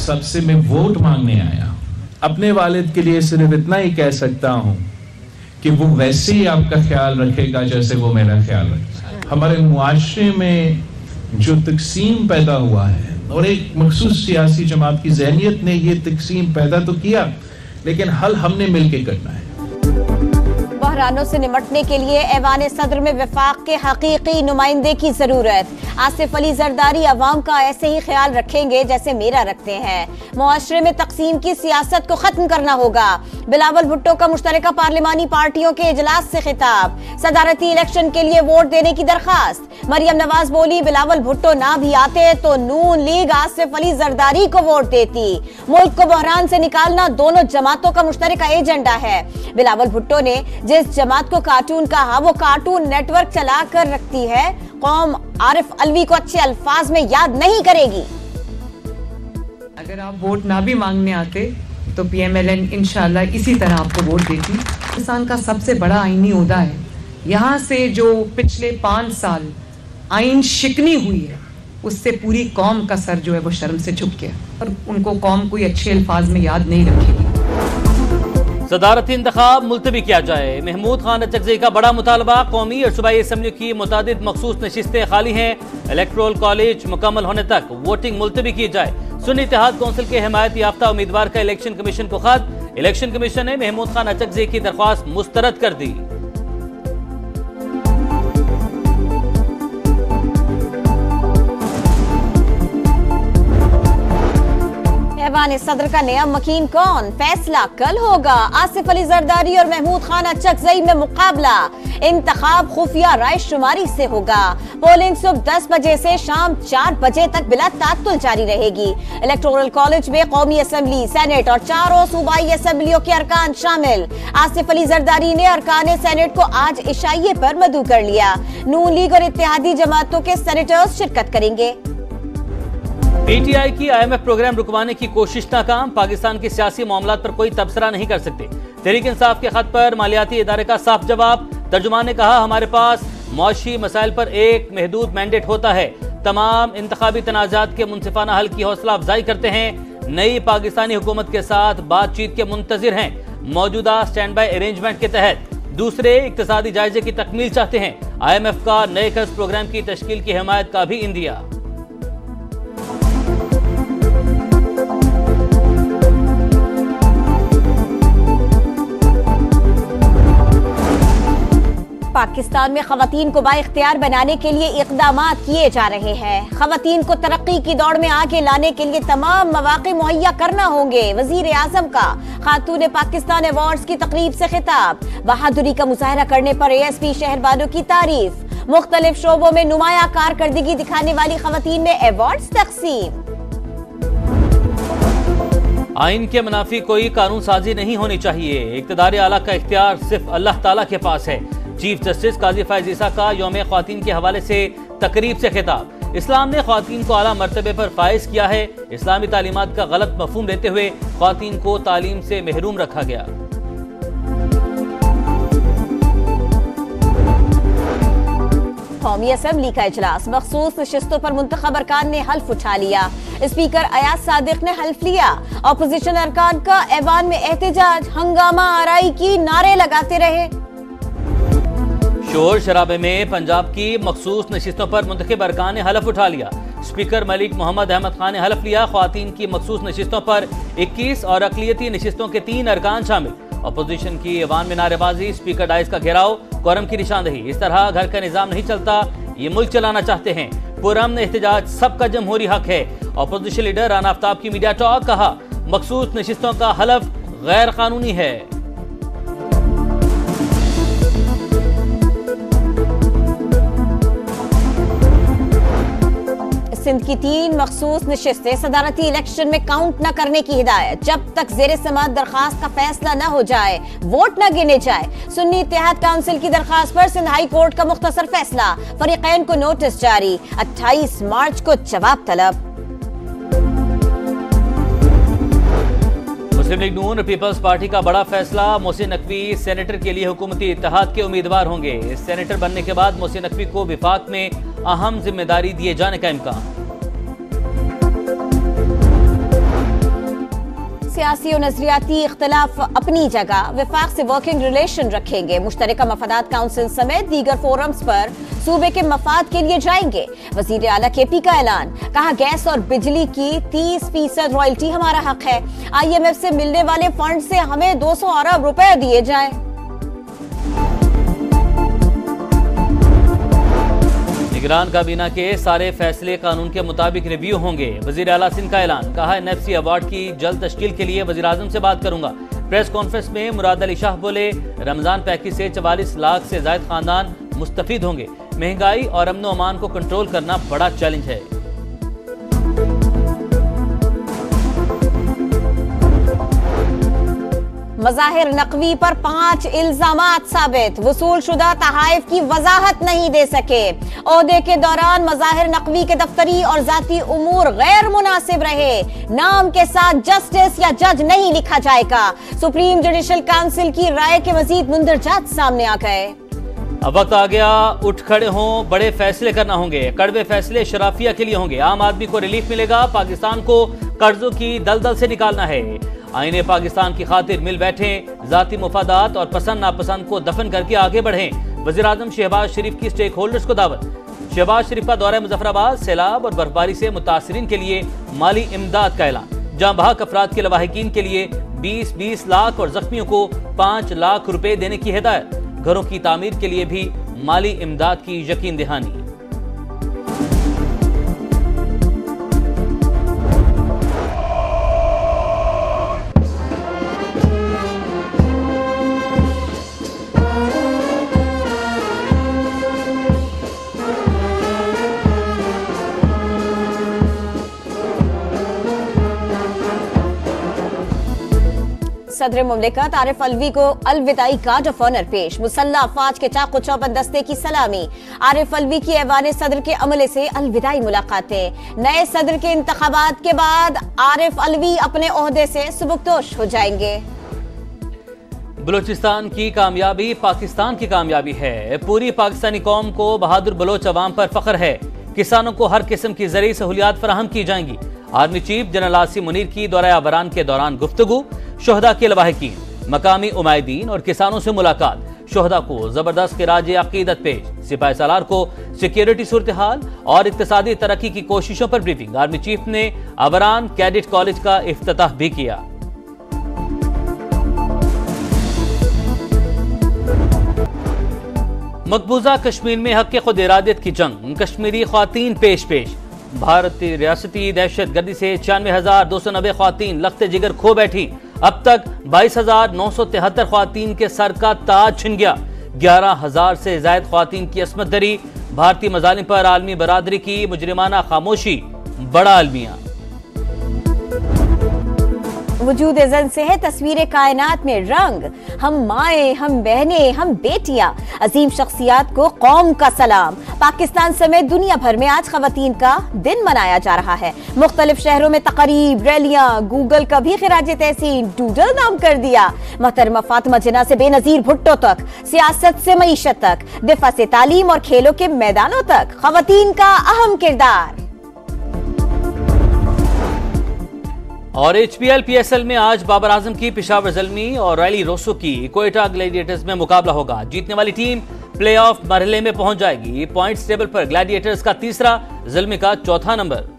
सबसे मैं वोट मांगने आया। अपने वालिद के लिए सिर्फ इतना ही कह सकता हूं कि वो वैसे ही आपका ख्याल रखेगा जैसे वो मेरा ख्याल रखता है। हमारे मुआशरे में जो तकसीम पैदा हुआ है और एक मखसूस सियासी जमात की ज़हनियत ने ये तकसीम पैदा तो किया, लेकिन हल हमने मिलकर करना है। बहरानों से निपटने के लिए ऐवान सदर में वफाक के हकीकी नुमाइंदे की जरूरत। आसिफ अली जरदारी अवाम का ऐसे ही ख्याल रखेंगे जैसे मेरा रखते हैं। मुआशरे में तकसीम की सियासत को खत्म करना होगा। बिलावल भुट्टो का मुश्तरका पार्लिमानी पार्टियों के इजलास से खिताब। सदारती इलेक्शन के लिए वोट देने की दरखास्त। मरियम नवाज बोली बिलावल भुट्टो ना भी आते तो नून लीग आसिफ अली जरदारी को वोट देती। मुल्क को बहरान से निकालना दोनों जमातों का मुश्तरका एजेंडा है। बिलावल भुट्टो ने जिस जमात को कार्टून कहा वो कार्टून नेटवर्क चला कर रखती है। कौम आरिफ अलवी को अच्छे अल्फाज में याद नहीं करेगी। अगर आप वोट ना भी मांगने आते तो PMLN इंशाल्लाह इसी तरह आपको वोट देती। पाकिस्तान का सबसे बड़ा आईनी ओहदा है। यहाँ से जो पिछले 5 साल आइन शिकनी हुई है उससे पूरी कौम का सर जो है वो शर्म से झुक गया और उनको कौम कोई अच्छे अल्फाज में याद नहीं रखेगी। सदारती इंतखाब मुलतवी किया जाए। महमूद खान अचकज़ई का बड़ा मुतालबा। कौमी और सूबाई असम्बली की मुतादिद मखसूस नशिस्तें खाली हैं। इलेक्टोरल कॉलेज मुकम्मल होने तक वोटिंग मुलतवी की जाए। सुन्नी इत्तेहाद कौंसिल के हिमायत याफ्ता उम्मीदवार का इलेक्शन कमीशन को खत। इलेक्शन कमीशन ने महमूद खान अचकज़ई की दरख्वास्त मुस्तरद कर दी। ऐवान सदर का नया मकीन कौन, फैसला कल होगा। आसिफ अली जरदारी और महमूद खान अचकज़ई में मुकाबला। इंतखाब खुफिया राय शुमारी से होगा। पोलिंग सुबह 10 बजे से शाम 4 बजे तक बिला तात्तुल जारी रहेगी। इलेक्टोरल कॉलेज में कौमी असम्बली, सेनेट और चारों सूबाई असम्बलियों के अरकान शामिल। आसिफ अली जरदारी ने अरकान सेनेट को आज इशाइये पर मदऊ कर लिया। नून लीग और इत्तेहादी जमातों के सेनेटर्स शिरकत करेंगे। PTI की IMF प्रोग्राम रुकवाने की कोशिश नाकाम। पाकिस्तान के सियासी मामलात पर कोई तबसरा नहीं कर सकते। तहरीक इंसाफ के खत पर मालियाती इदारे का साफ जवाब। तर्जुमान ने कहा हमारे पास मौशी मसाइल पर एक महदूद मैंडेट होता है। तमाम इंतखाबी तनाज़ात के मुनसिफाना हल की हौसला अफजाई करते हैं। नई पाकिस्तानी हुकूमत के साथ बातचीत के मुंतजिर हैं। मौजूदा स्टैंड बाई अरेंजमेंट के तहत दूसरे इक्तिसादी जायजे की तकमील चाहते हैं। IMF का नए कर्ज प्रोग्राम की तश्कील की हिमायत का भी इंदिया। पाकिस्तान में खवातीन को बाइख्तियार बनाने के लिए इक़दामात किए जा रहे हैं। खवातीन को तरक्की की दौड़ में आगे लाने के लिए तमाम मौक़े मुहैया करना होंगे। वज़ीर आज़म का खातून पाकिस्तान अवार्ड्स की तकरीब से खिताब। बहादुरी का मुजाहरा करने पर ASP शहरबानों की तारीफ। मुख्तलिफ शोबों में नुमाया कारकर्दगी दिखाने वाली खवातीन में अवार्ड्स तक़सीम। आइन के मुनाफी कोई कानून साजी नहीं होनी चाहिए। इक़्तिदार आला का इख्तियार सिर्फ अल्लाह ताला के पास है। चीफ जस्टिस काजी फैज़ ईसा का यौम ख्वातीन के हवाले से तकरीब से खिताब। इस्लाम ने ख्वातीन को आला मर्तबे पर फाइज किया है। इस्लामी तालीमात का गलत मफहूम देते हुए ख्वातीन को तालीम से महरूम रखा गया। कौमी असम्बली का इजलास। मखसूस नशिस्तों पर मुंतखब अरकान ने हल्फ उठा लिया। स्पीकर अयाज सादिक ने हल्फ लिया। अपोजिशन अरकान का ऐवान में एहतजाज। हंगामा आराई की नारे लगाते रहे। शोर शराबे में पंजाब की मखसूस नशिस्तों पर मुंतखब अरकान ने हलफ उठा लिया। स्पीकर मलिक मोहम्मद अहमद खान ने हलफ लिया। ख्वातीन की मखसूस नशिस्तों पर 21 और अक़लियती नशिस्तों के 3 अरकान शामिल। अपोजिशन की ऐवान में नारेबाजी, स्पीकर डाइस का घेराव, कोरम की निशानदही। इस तरह घर का निजाम नहीं चलता, ये मुल्क चलाना चाहते हैं। पुरअमन एहतजाज सबका जमहूरी हक है। अपोजिशन लीडर राना आफ्ताब की मीडिया टॉक। कहा मखसूस नशिस्तों का हलफ गैर कानूनी है। सिंध की 3 मखसूस नशिस्तें सदारती इलेक्शन में काउंट न करने की हिदायत। जब तक ज़ेरे समाअत दरखास्त का फैसला न हो जाए वोट न गिने जाए। सुन्नी इत्तेहाद काउंसिल की दरखास्त पर सिंध हाई कोर्ट का मुख्तसर फैसला। फरीकैन को नोटिस जारी। 28 मार्च को जवाब तलब। मुस्लिम लीग नून और पीपल्स पार्टी का बड़ा फैसला। मोहसिन नकवी सेनेटर के लिए हुकूमती इत्तेहाद के उम्मीदवार होंगे। सेनेटर बनने के बाद मोहसिन नकवी को विफाक में अहम जिम्मेदारी दिए जाने का इम्कान। सियासी और नजरियाती इख्तलाफ अपनी जगह, वफाक से वर्किंग रिलेशन रखेंगे। मुश्तरका मफादात काउंसिल समेत दीगर फोरम्स पर सूबे के मफाद के लिए जाएंगे। वजीर आला KP का ऐलान, कहा गैस और बिजली की 30% रॉयल्टी हमारा हक है। IMF से मिलने वाले फंड से हमें 200 अरब रुपए दिए जाएं। निगरान काबीना के सारे फैसले कानून के मुताबिक रिव्यू होंगे। वजीर आला सिंध का ऐलान, कहा NFC अवार्ड की जल्द तश्कील के लिए वजीर आजम से बात करूंगा। प्रेस कॉन्फ्रेंस में मुराद अली शाह बोले, रमजान पैकेज से 44 लाख से ज्यादा खानदान मुस्तफीद होंगे। महंगाई और अमन अमान को कंट्रोल करना बड़ा चैलेंज है। मज़ाहिर नकवी पर 5 इल्जामात साबित, वसूल शुदा तहाइफ की वजाहत नहीं दे सके। ओहदे के दौरान मज़ाहिर नकवी के दफ्तरी और जाती उमूर गैर मुनासिब रहे। नाम के साथ जस्टिस या जज नहीं लिखा जाएगा। सुप्रीम जुडिशल काउंसिल की राय के मजीद मुंदरजात सामने आ गए। अब वक्त आ गया, उठ खड़े हों, बड़े फैसले करना होंगे। कड़वे फैसले शराफिया के लिए होंगे। आम आदमी को रिलीफ मिलेगा। पाकिस्तान को कर्जों की दलदल से निकालना है। आईने पाकिस्तान की खातिर मिल बैठे, जाती मुफादात और पसंद नापसंद को दफन करके आगे बढ़ें। वज़ीर आज़म शहबाज शरीफ की स्टेक होल्डर्स को दावत। शहबाज शरीफ का दौरा मुजफ्फराबाद, सैलाब और बर्फबारी से मुतासरीन के लिए माली इमदाद का ऐलान। जाँ बहक अफराद के लवाहिकीन के लिए 20-20 लाख और जख्मियों को 5 लाख रुपए देने की हिदायत। घरों की तामीर के लिए भी माली इमदाद की यकीन दहानी। सदर मुमलिकत आरिफ अलवी को अलविदाई गार्ड ऑफ ऑनर पेश। मुसल्लह अफवाज के चाक चौबंद दस्ते की सलामी। आरिफ अलवी की ऐवान सदर के अमले से अलविदाई मुलाकातें। नए सदर के इंतखाबात के बाद आरिफ अलवी अपने ओहदे से सुबुकदोश हो जाएंगे। बलूचिस्तान की कामयाबी पाकिस्तान की कामयाबी है। पूरी पाकिस्तानी कौम को बहादुर बलोच अवाम पर फख्र है। किसानों को हर किस्म की ज़रूरी सहूलियात फराहम की जाएंगी। Army chief general Asim Munir की दौरा अबरान के दौरान गुफ्तगू। शोहदा के लवाहिकीन, मकामी उमायदीन और किसानों से मुलाकात। शोहदा को जबरदस्त खिराज अकीदत पेश। सिपाही सालार को सिक्योरिटी सूरत हाल और इक्तिसादी तरक्की की कोशिशों पर ब्रीफिंग। आर्मी चीफ ने अबरान कैडेट कॉलेज का इफ्तिताह भी किया। मकबूजा कश्मीर में हक खुद इरादत की जंग। कश्मीरी ख्वातीन पेश। भारतीय रियासती दहशत गर्दी से 96,290 ख्वातीन लख्ते जिगर खो बैठी। अब तक 22,973 ख्वातीन के सर का ताज छिन गया। 11,000 से ज्यादा ख्वातीन की असमत दरी। भारतीय मजालिम पर आलमी बरादरी की मुजरिमाना खामोशी, बड़ा अलमिया। वजूद ज़न से है तस्वीर कायनात में रंग। हम माएँ, हम बहनें, हम बेटियां, अजीम शख्सियात को कौम का सलाम। पाकिस्तान समेत दुनिया भर में आज खवातीन का दिन मनाया जा रहा है। मुख्तलिफ शहरों में तकरीब, रैलियां, गूगल का भी खिराज तहसीन डूडल नाम कर दिया। मोहतरमा फातिमा जिन्ना से बेनजीर भुट्टो तक, सियासत से मईशत तक, दिफा से तालीम और खेलों के मैदानों तक खवातीन का अहम किरदार। और HPL PSL में आज बाबर आजम की पेशावर ज़ल्मी और रैली रोसो की कोयटा ग्लैडिएटर्स में मुकाबला होगा। जीतने वाली टीम प्लेऑफ मरहले में पहुंच जाएगी। पॉइंट्स टेबल पर ग्लैडिएटर्स का 3रा, ज़ल्मी का 4था नंबर।